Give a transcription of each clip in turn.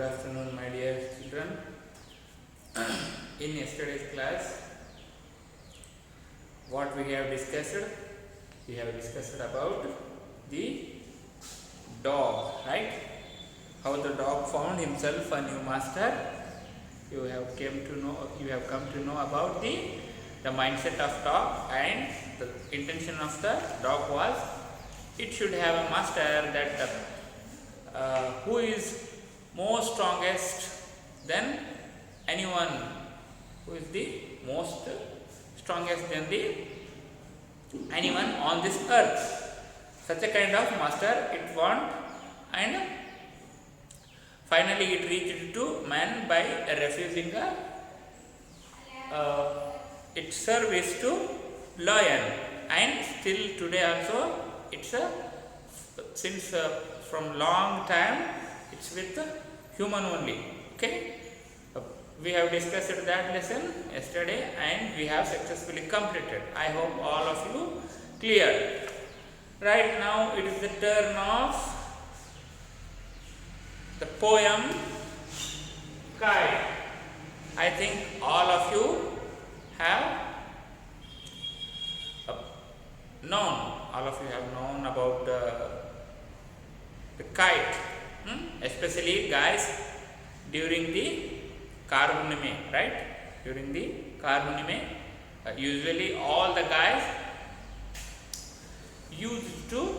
good afternoon, my dear children. In yesterday's class, what we have discussed? We have discussed about the dog, right? How the dog found himself a new master. You have come to know about the mindset of dog, and the intention of the dog was it should have a master that who is more strongest than anyone, who is the most strongest than the anyone on this earth. Such a kind of master it want, and finally it reached to man by refusing its service to lion, and still today also it's since from long time it's with human only. Okay, we have discussed that lesson yesterday and we have successfully completed. I hope all of you clear. Right now it is the turn of the poem Kite. I think all of you have known about the kite, especially guys during the Karhunime, right? During the Karhunime, usually all the guys used to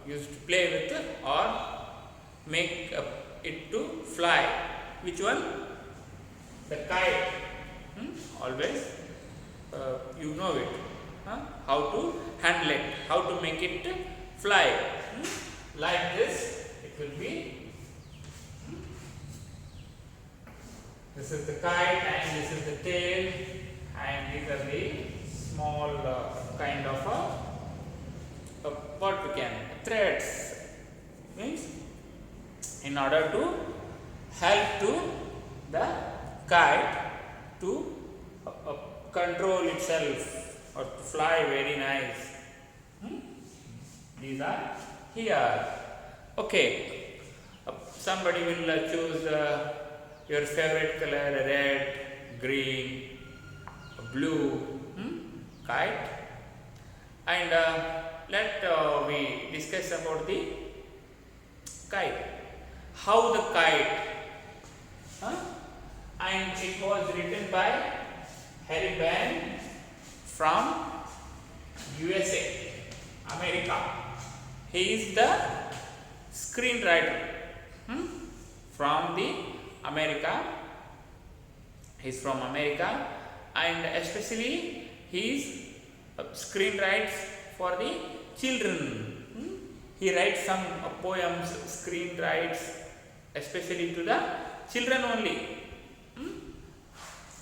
used to play with or make it to fly. Which one? The kite. Always you know it. How to handle it, how to make it fly. Like this, it will be. This is the kite and this is the tail, and these are the small kind of threads. Means in order to help to the kite to control itself or to fly very nice. These are here. Okay, somebody will choose your favorite color: red, green, blue kite, and let we discuss about the kite. How the kite, and it was written by Harry Benn from USA, America. He is the screenwriter from the America. He is from America, and especially he is screenwrites for the children. He writes some poems, screenwrites especially to the children only.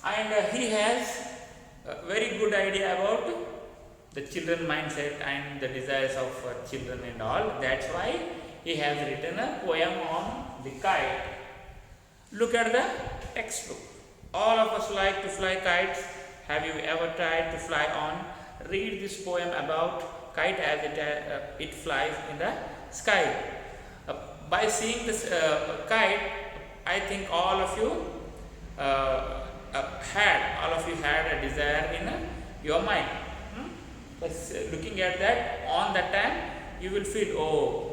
And he has a very good idea about the children mindset and the desires of children and all. That's why he has written a poem on the kite. Look at the textbook. All of us like to fly kites. Have you ever tried to fly on? Read this poem about kite as it flies in the sky. By seeing this kite, I think all of you had a desire in your mind. But looking at that, on that time you will feel, oh,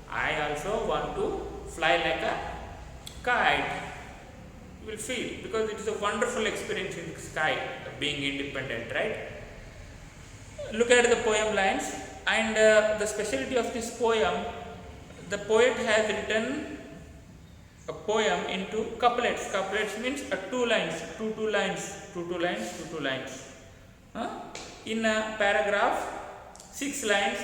I also want to fly like a kite. You will feel, because it is a wonderful experience in the sky, being independent, right? Look at the poem lines, and the specialty of this poem, the poet has written a poem into couplets. Couplets means two lines, two lines. In a paragraph, 6 lines.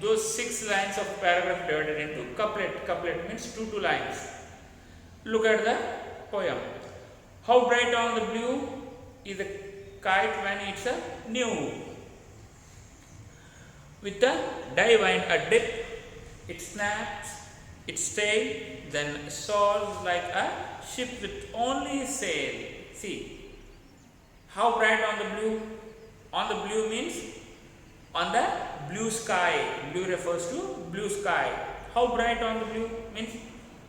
Those 6 lines of paragraph divided into couplet. Couplet means two lines. Look at the poem. How bright on the blue is a kite when it's new. With the dive and a dip, it snaps its tail, then soars like a ship with only sail. See, how bright on the blue? On the blue means on the blue sky. Blue refers to blue sky. How bright on the blue? Means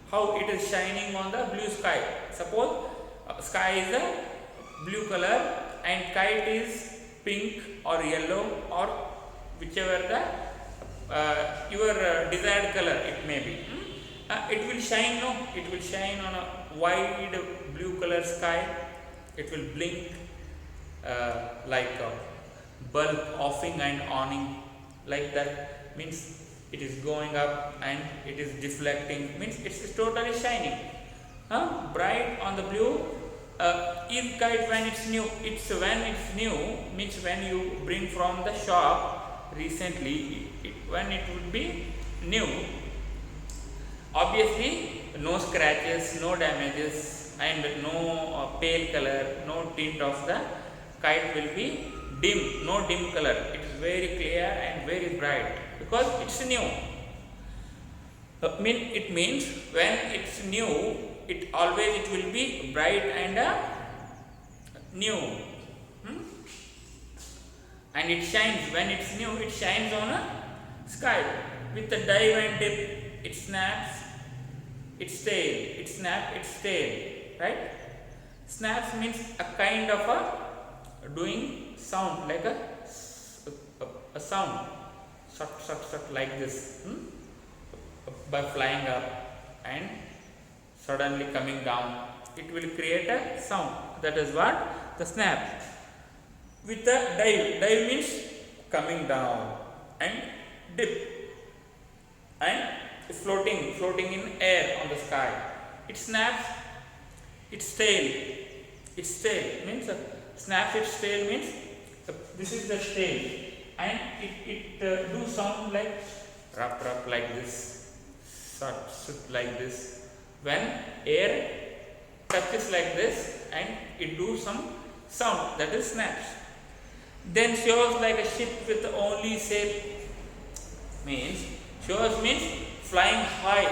how it is shining on the blue sky. Suppose sky is a blue color and kite is pink or yellow or whichever the your desired color it may be. It will shine, no? It will shine on a wide blue color sky. It will blink like a bulb offing and oning, like that. Means it is going up and it is deflecting. Means it's totally shining. Bright on the blue. Is kite when it's new? It's when it's new means when you bring from the shop recently. When it would be new. Obviously, no scratches, no damages, and no pale color, no tint of the kite will be dim, no dim color. It is very clear and very bright because it's new. It means when it's new, it will be bright and new. And it shines when it's new. It shines on a sky with a dive and dip. It snaps its tail. It snaps its tail. Right? Snaps means a kind of a doing sound like a sound. Shut like this. By flying up and suddenly coming down, it will create a sound. That is what the snap. With the dive means coming down, and dip and floating in air on the sky. It snaps its tail. Its tail means snaps its tail means this is the tail, and it do sound like rap like this, shut like this. When air touches like this, and it do some sound, that is snaps. Then shows like a ship with only sail. Shows means flying high,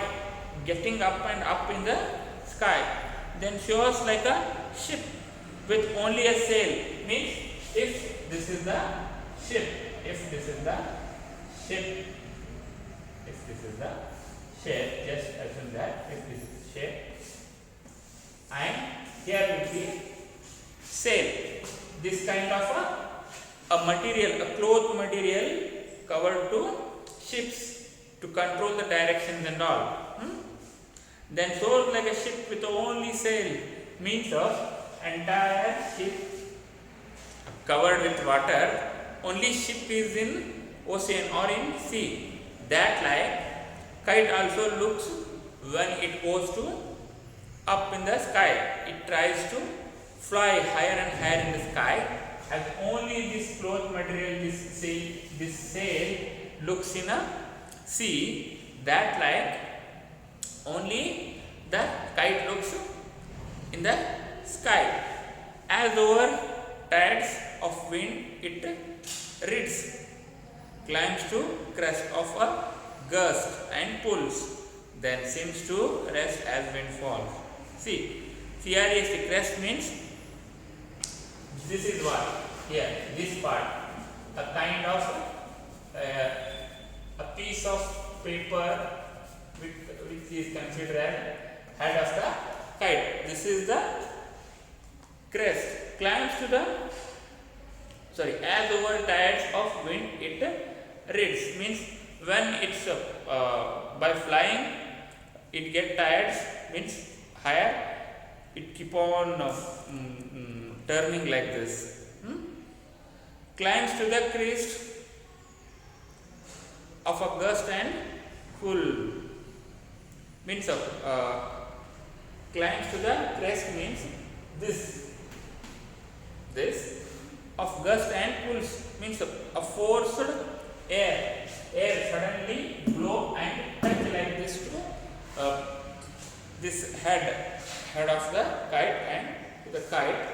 getting up and up in the sky. Then shows like a ship with only a sail. Means if this is the ship, if this is the shape, just assume that if this is the shape, and here will be sail. This kind of a material, a cloth material covered to ships to control the directions and all. Then shows like a ship with only sail means of entire ship covered with water. Only ship is in ocean or in sea. That like kite also looks when it goes to up in the sky. It tries to fly higher and higher in the sky. As only this cloth material, this sail looks in a sea, that like only the kite looks in the sky. As over tides of wind it rids, climbs to crest of a gust and pulls, then seems to rest as wind falls. See, CREST, crest means this is what here, this part, a kind of a piece of paper which is considered as head of the kite. This is the crest. Climbs to the as over tides of wind it rids, means when it's by flying it get tides, means higher, it keep on turning like this. Climbs to the crest of a gust and pull, means climbs to the crest means this of gust and pulls, means a forced air suddenly blow and touch like this to this head of the kite and to the kite.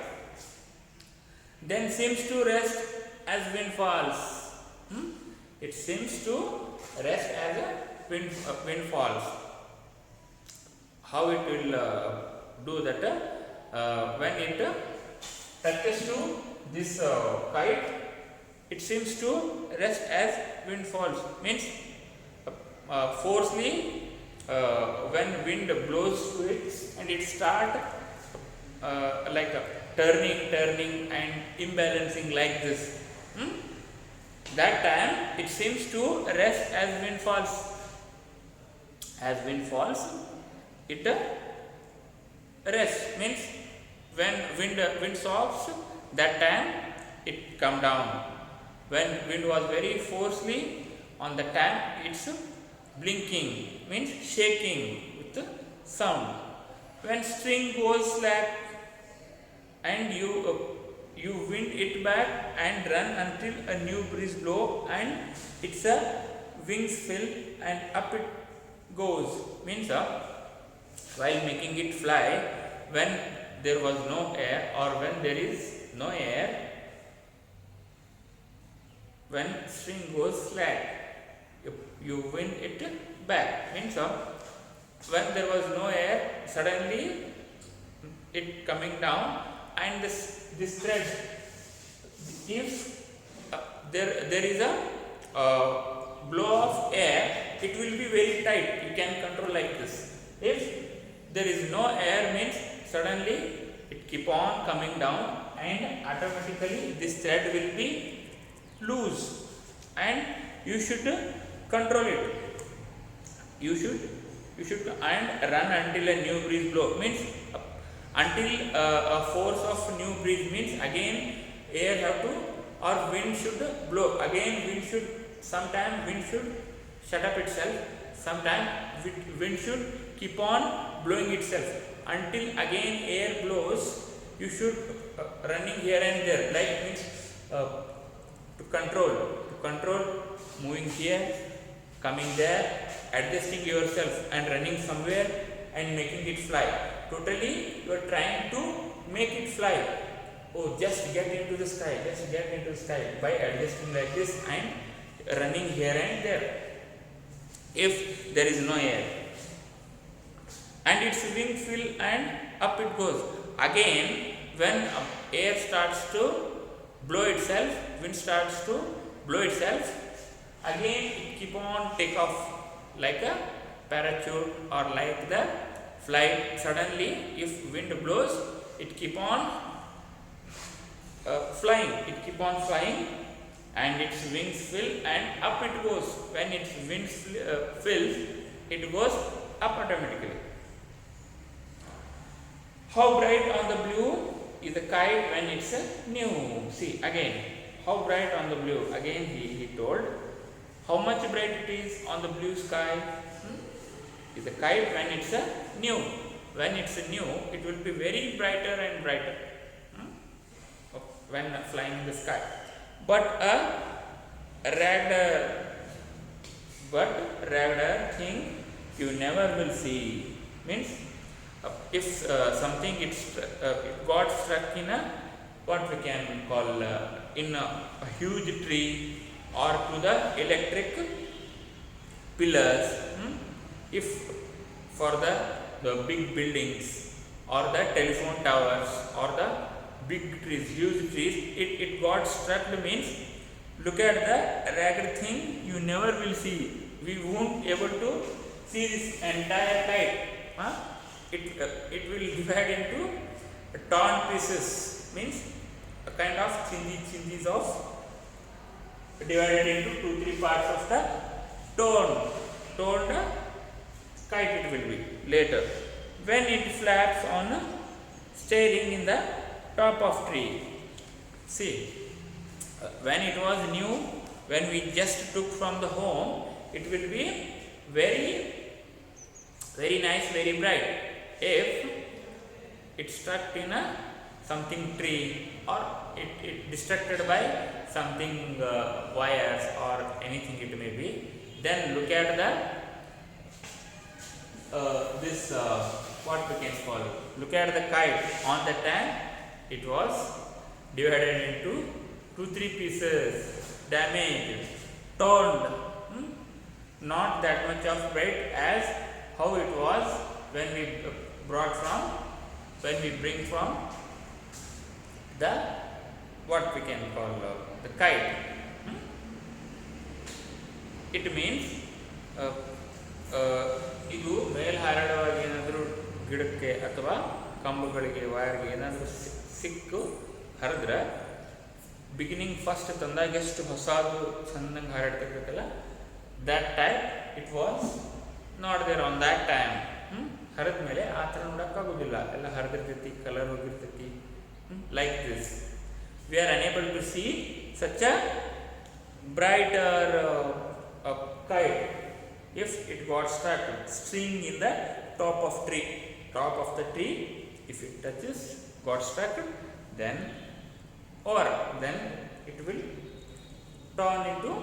Then seems to rest as wind falls. It seems to rest as a wind falls. How it will do that? When it touches to this kite, it seems to rest as wind falls. Means forcefully when wind blows to it and it start like turning and imbalancing like this. That time it seems to rest as wind falls. As wind falls, it rests. Means when wind stops, that time it come down. When wind was very forcefully, on the time it's blinking, means shaking with the sound. When string goes slack and you wind it back and run until a new breeze blow and its wings fill and up it goes. Means while making it fly, when there was no air or when there is no air, when string goes slack, you wind it back. Means when there was no air, suddenly it coming down and this thread, if there is a blow of air, it will be very tight. You can control like this. If there is no air, means suddenly it keep on coming down and automatically this thread will be loose and you should control it. You should and run until a new breeze blow. Means until a force of new breeze, means again air have to or wind should blow. Again wind should, sometime wind should shut up itself, sometime wind should keep on blowing itself until again air blows. You should running here and there, like means to control moving here, coming there, adjusting yourself and running somewhere and making it fly. Totally you are trying to make it fly. Oh, just get into the sky, just get into the sky by adjusting like this and running here and there. If there is no air and its wing fill and up it goes. Again when air starts to blow itself, wind starts to blow itself, again it keep on take off like a parachute or like the flight. Suddenly if wind blows, it keep on flying, it keep on flying and its wings fill and up it goes. When its wings fills, it goes up automatically. How bright on the blue is the kite when it's new. See again, how bright on the blue. Again he told how much bright it is on the blue sky. Is the kite when it's new. When it's new, it will be very brighter and brighter when flying in the sky. But a radar thing you never will see. Means if something it got stuck in a what we can call in a huge tree or to the electric pillars, if for the big buildings or the telephone towers or the big trees, huge trees, it got struck, means look at the ragged thing you never will see. We won't able to see this entire kite. It will divide into torn pieces, means a kind of chindies of divided into 2-3 parts of the torn kite it will be later. When it flaps on staring in the top of tree. See, when it was new, when we just took from the home, it will be very nice, very bright. If it struck in a something tree or it distracted by something wires or anything it may be, then look at the this what we can call, look at the kite. On the time it was divided into 2-3 pieces, damaged, torn, not that much of bright as how it was when we bring from the what we can call the kite. It means ಆ, ಇದು ಮೇಲ್ ಹಾರಾಡುವಾಗ ಏನಾದರೂ ಗಿಡಕ್ಕೆ ಅಥವಾ ಕಂಬಗಳಿಗೆ ವೈರ್ಗೆ ಏನಾದರೂ ಸಿಕ್ಕು ಹರಿದ್ರೆ beginning first ತಂದಾಗ ಎಷ್ಟು ಹೊಸದು ಚಂದಂಗೆ ಹಾರಾಡ್ತಿರ್ತೈತಲ್ಲ that type it was not there on that time. ಹರಿದ ಮೇಲೆ ಆ ಥರ ನೋಡೋಕ್ಕಾಗೋದಿಲ್ಲ, ಎಲ್ಲ ಹರಿದಿರ್ತೈತಿ, ಕಲರ್ ಹೋಗಿರ್ತೈತಿ. Like this we are unable to see such a brighter kite if it got stuck string in the top of the tree. If it touches, got stuck, then it will turn into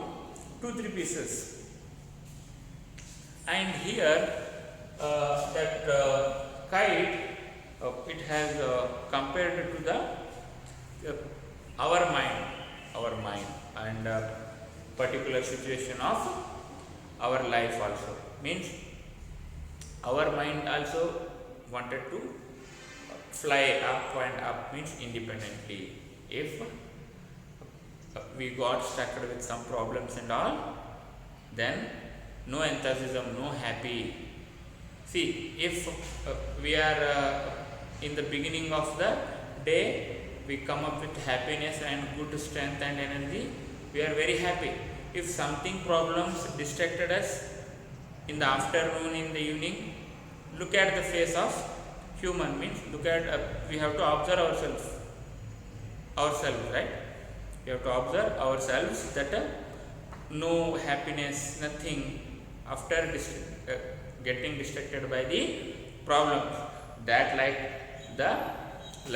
2-3 pieces. And here that kite it has compared to the our mind and particular situation of our life also. Means our mind also wanted to fly up and up, means independently. If we got stuck with some problems and all, then no enthusiasm, no happy. See, if we are in the beginning of the day, we come up with happiness and good strength and energy, we are very happy. If something problems distracted us in the afternoon, in the evening, look at the face of human, means look at we have to observe ourselves, right? We have to observe ourselves that no happiness, nothing after getting distracted by the problems. That like the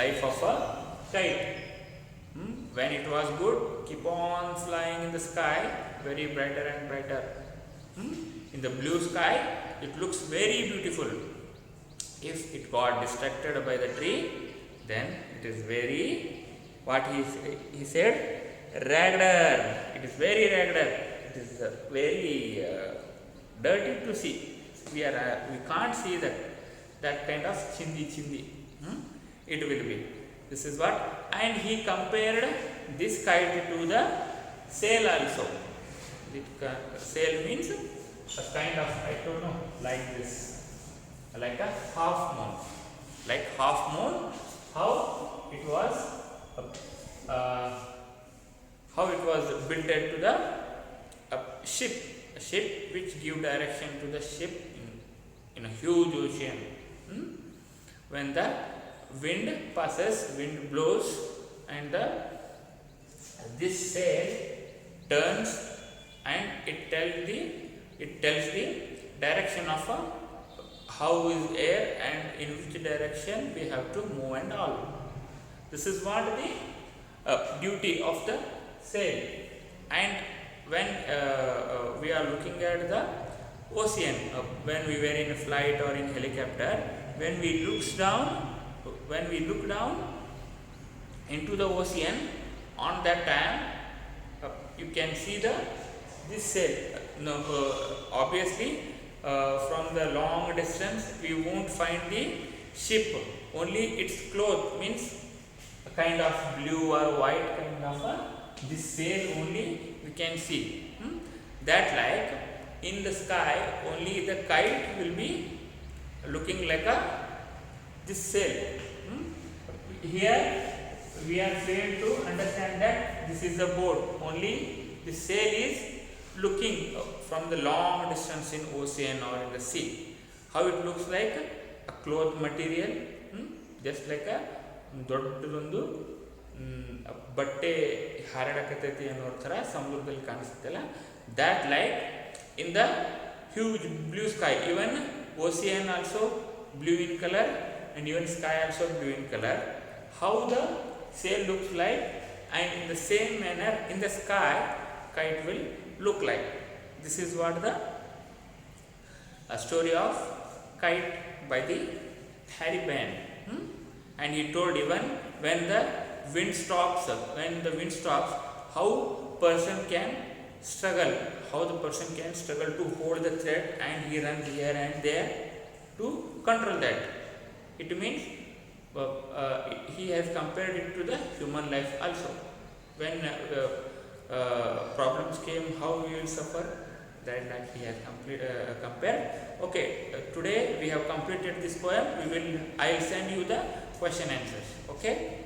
life of a kite. When it was good, keep on flying in the sky, very brighter and brighter. In the blue sky, it looks very beautiful. If it got distracted by the tree, then it is very, what he said, raggeder. It is very raggeder. It is very dirty to see. We can't see that kind of chindi. It will be. This is what, and he compared this kite to the sail also. Sail means a kind of, I don't know, like this, like a half moon. Like half moon, how it was built into the ship, a ship which give direction to the ship in a huge ocean. When the wind passes, wind blows, and this sail turns, and it tells the direction of how is air and in which direction we have to move and all. This is what the duty of the sail. And when we are looking at the ocean, when we were in a flight or in helicopter, when we look down into the ocean, on that time you can see this sail. Obviously from the long distance we won't find the ship, only its cloth, means a kind of blue or white kind of this sail only we can see. That like in the sky only the kite will be looking like this sail. Here we are failed to understand that this is the boat, only the sail is looking from the long distance in ocean or in the sea. How it looks like a cloth material, just like a ದೊಡ್ಡದೊಂದು ಬಟ್ಟೆ ಹಾರಾಡಕತ್ತೈತಿ ಅನ್ನೋ ಥರ ಸಮುದ್ರದಲ್ಲಿ ಕಾಣಿಸುತ್ತಲ್ಲ, that like in the huge blue sky, even ocean also blue in color and even sky also blue in color, how the sail looks like, and in the same manner in the sky kite will look like. This is what the story of kite by the Harry Bain. And he told even when the wind stops, how person can struggle to hold the thread, and he runs here and there to control that. It means he has compared it to the human life also. When problems came, how we will suffer, that like he has compared. Okay, today we have completed this poem. I will send you the question answers. Okay.